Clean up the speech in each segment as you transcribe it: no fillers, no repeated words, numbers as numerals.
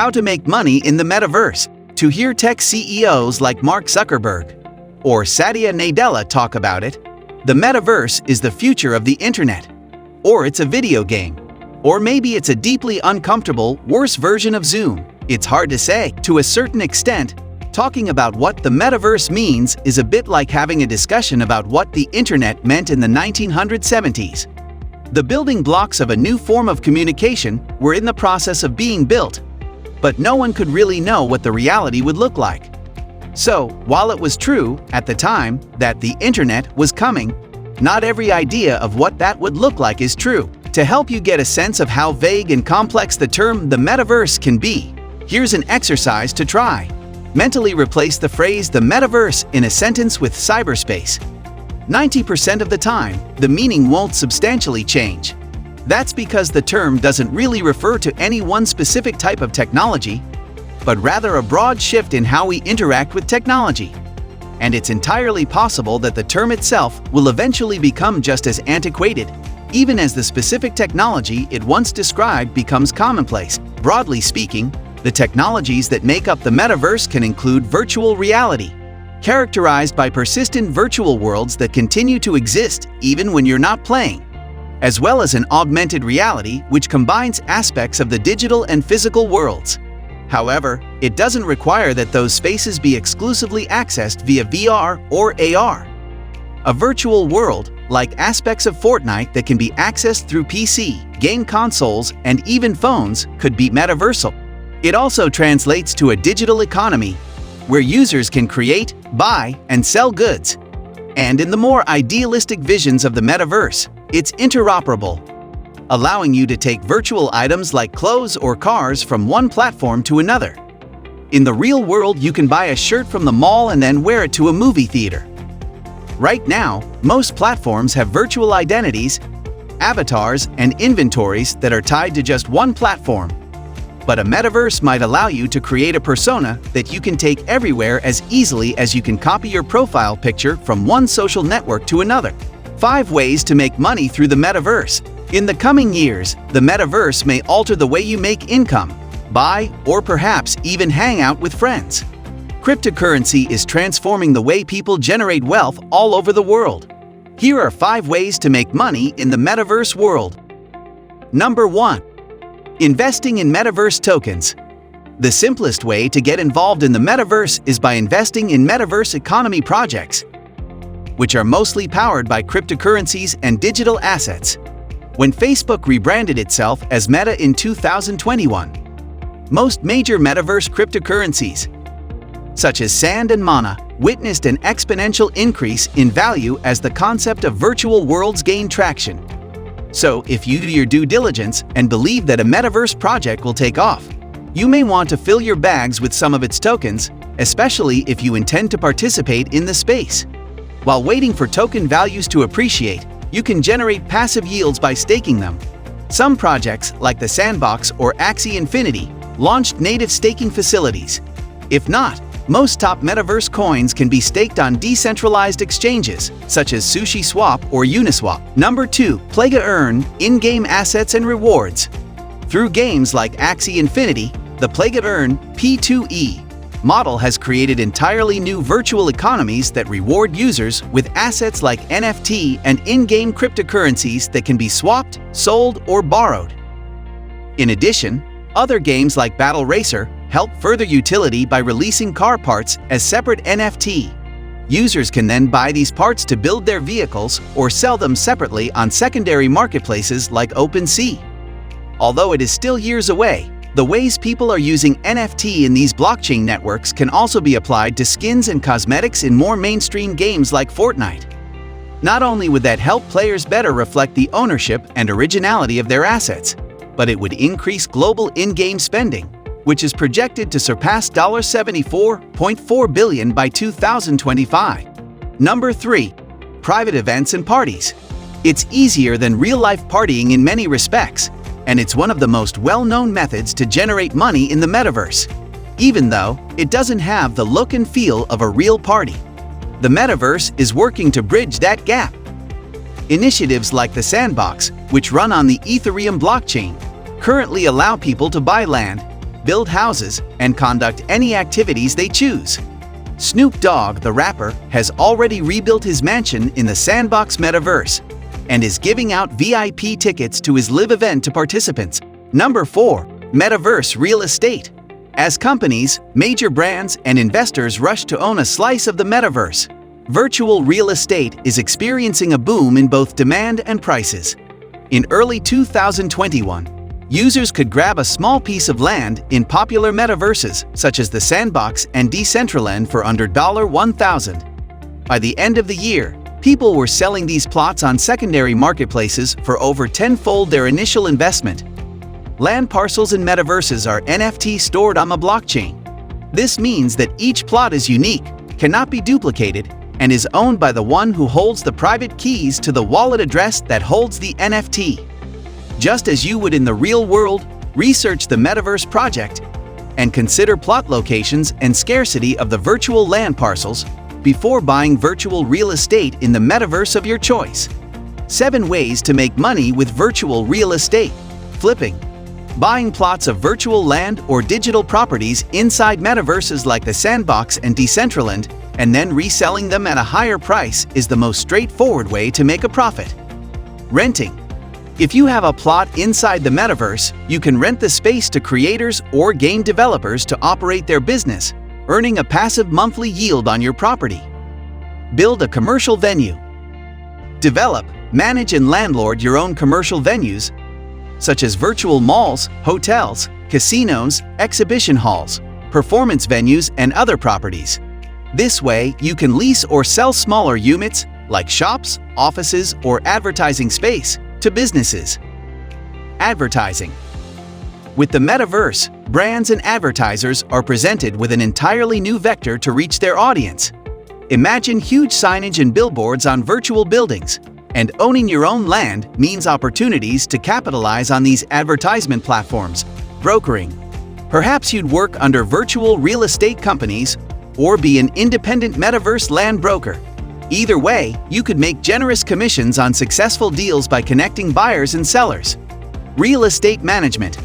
How to make money in the metaverse. To hear tech CEOs like Mark Zuckerberg or Satya Nadella talk about it, the metaverse is the future of the internet. Or it's a video game. Or maybe it's a deeply uncomfortable, worse version of Zoom. It's hard to say. To a certain extent, talking about what the metaverse means is a bit like having a discussion about what the internet meant in the 1970s. The building blocks of a new form of communication were in the process of being built, but no one could really know what the reality would look like. So, while it was true, at the time, that the internet was coming, not every idea of what that would look like is true. To help you get a sense of how vague and complex the term the metaverse can be, here's an exercise to try. Mentally replace the phrase the metaverse in a sentence with cyberspace. 90% of the time, the meaning won't substantially change. That's because the term doesn't really refer to any one specific type of technology, but rather a broad shift in how we interact with technology. And it's entirely possible that the term itself will eventually become just as antiquated, even as the specific technology it once described becomes commonplace. Broadly speaking, the technologies that make up the metaverse can include virtual reality, characterized by persistent virtual worlds that continue to exist even when you're not playing, as well as an augmented reality which combines aspects of the digital and physical worlds. However, it doesn't require that those spaces be exclusively accessed via VR or AR. A virtual world, like aspects of Fortnite that can be accessed through PC, game consoles, and even phones, could be metaversal. It also translates to a digital economy, where users can create, buy, and sell goods. And in the more idealistic visions of the metaverse, it's interoperable, allowing you to take virtual items like clothes or cars from one platform to another. In the real world, you can buy a shirt from the mall and then wear it to a movie theater. Right now, most platforms have virtual identities, avatars, and inventories that are tied to just one platform. But a metaverse might allow you to create a persona that you can take everywhere as easily as you can copy your profile picture from one social network to another. 5 ways to make money through the metaverse. In the coming years, the metaverse may alter the way you make income, buy, or perhaps even hang out with friends. Cryptocurrency is transforming the way people generate wealth all over the world. Here are 5 ways to make money in the metaverse world. Number 1. Investing in metaverse tokens. The simplest way to get involved in the metaverse is by investing in metaverse economy projects, which are mostly powered by cryptocurrencies and digital assets. When Facebook rebranded itself as Meta in 2021, most major metaverse cryptocurrencies, such as Sand and Mana, witnessed an exponential increase in value as the concept of virtual worlds gained traction. So, if you do your due diligence and believe that a metaverse project will take off, you may want to fill your bags with some of its tokens, especially if you intend to participate in the space. While waiting for token values to appreciate, you can generate passive yields by staking them. Some projects, like the Sandbox or Axie Infinity, launched native staking facilities. If not, most top metaverse coins can be staked on decentralized exchanges, such as SushiSwap or Uniswap. Number 2. Play to earn in-game assets and rewards. Through games like Axie Infinity, the Play to Earn (P2E) model has created entirely new virtual economies that reward users with assets like NFT and in-game cryptocurrencies that can be swapped, sold, or borrowed. In addition, other games like Battle Racer help further utility by releasing car parts as separate NFT. Users can then buy these parts to build their vehicles or sell them separately on secondary marketplaces like OpenSea. Although it is still years away, the ways people are using NFT in these blockchain networks can also be applied to skins and cosmetics in more mainstream games like Fortnite. Not only would that help players better reflect the ownership and originality of their assets, but it would increase global in-game spending, which is projected to surpass $74.4 billion by 2025. Number 3. Private events and parties. It's easier than real-life partying in many respects, and it's one of the most well-known methods to generate money in the metaverse, even though it doesn't have the look and feel of a real party. The metaverse is working to bridge that gap. Initiatives like the Sandbox, which run on the Ethereum blockchain, currently allow people to buy land, build houses, and conduct any activities they choose. Snoop Dogg, the rapper, has already rebuilt his mansion in the Sandbox Metaverse and is giving out VIP tickets to his live event to participants. Number 4. Metaverse real estate. As companies, major brands, and investors rush to own a slice of the metaverse, virtual real estate is experiencing a boom in both demand and prices. In early 2021, users could grab a small piece of land in popular metaverses such as the Sandbox and Decentraland for under $1,000. By the end of the year, people were selling these plots on secondary marketplaces for over tenfold their initial investment. Land parcels in metaverses are NFT stored on the blockchain. This means that each plot is unique, cannot be duplicated, and is owned by the one who holds the private keys to the wallet address that holds the NFT. Just as you would in the real world, research the Metaverse project and consider plot locations and scarcity of the virtual land parcels before buying virtual real estate in the metaverse of your choice. 7 ways to make money with virtual real estate. Flipping. Buying plots of virtual land or digital properties inside metaverses like the Sandbox and Decentraland and then reselling them at a higher price is the most straightforward way to make a profit. Renting. If you have a plot inside the metaverse, you can rent the space to creators or game developers to operate their business, earning a passive monthly yield on your property. Build a commercial venue. Develop, manage, and landlord your own commercial venues, such as virtual malls, hotels, casinos, exhibition halls, performance venues, and other properties. This way, you can lease or sell smaller units, like shops, offices, or advertising space, to businesses. Advertising. With the metaverse, brands and advertisers are presented with an entirely new vector to reach their audience. Imagine huge signage and billboards on virtual buildings, and owning your own land means opportunities to capitalize on these advertisement platforms. Brokering. Perhaps you'd work under virtual real estate companies or be an independent metaverse land broker. Either way, you could make generous commissions on successful deals by connecting buyers and sellers. Real estate management.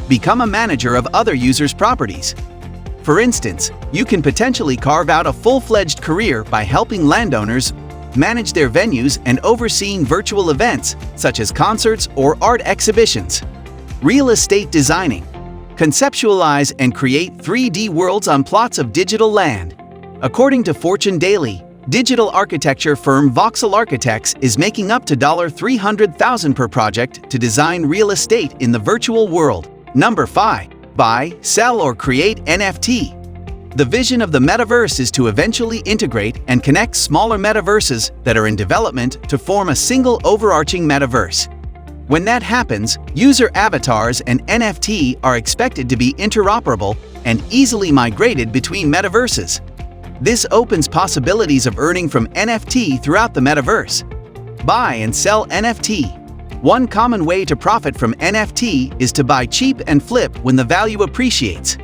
Become a manager of other users' properties. For instance, you can potentially carve out a full-fledged career by helping landowners manage their venues and overseeing virtual events such as concerts or art exhibitions. Real estate designing. Conceptualize and create 3D worlds on plots of digital land. According to Fortune Daily, digital architecture firm Voxel Architects is making up to $300,000 per project to design real estate in the virtual world. Number 5. Buy, sell, or create NFT. The vision of the metaverse is to eventually integrate and connect smaller metaverses that are in development to form a single overarching metaverse. When that happens, user avatars and NFT are expected to be interoperable and easily migrated between metaverses. This opens possibilities of earning from NFT throughout the metaverse. Buy and sell NFT. One common way to profit from NFT is to buy cheap and flip when the value appreciates.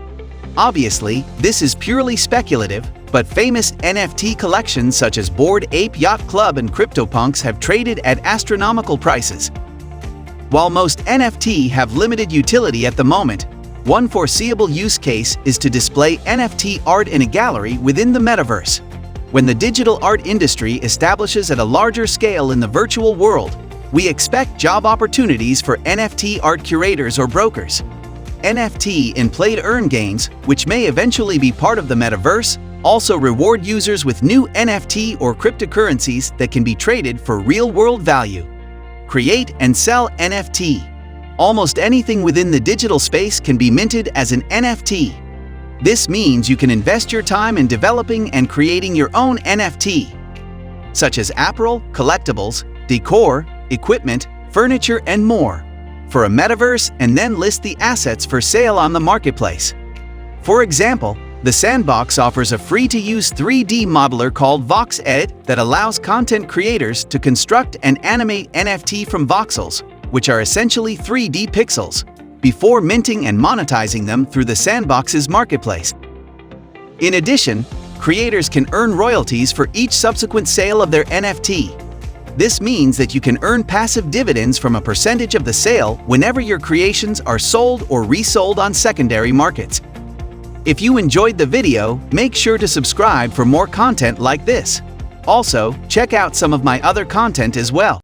Obviously, this is purely speculative, but famous NFT collections such as Bored Ape Yacht Club and CryptoPunks have traded at astronomical prices. While most NFT have limited utility at the moment, one foreseeable use case is to display NFT art in a gallery within the metaverse. When the digital art industry establishes at a larger scale in the virtual world, we expect job opportunities for NFT art curators or brokers. NFT in play-to-earn games, which may eventually be part of the metaverse, also reward users with new NFT or cryptocurrencies that can be traded for real-world value. Create and sell NFT. Almost anything within the digital space can be minted as an NFT. This means you can invest your time in developing and creating your own NFT, such as apparel, collectibles, decor, equipment, furniture, and more, for a metaverse, and then list the assets for sale on the marketplace. For example, the Sandbox offers a free-to-use 3D modeler called VoxEdit that allows content creators to construct and animate NFT from voxels, which are essentially 3D pixels, before minting and monetizing them through the Sandbox's marketplace. In addition, creators can earn royalties for each subsequent sale of their NFT. This means that you can earn passive dividends from a percentage of the sale whenever your creations are sold or resold on secondary markets. If you enjoyed the video, make sure to subscribe for more content like this. Also, check out some of my other content as well.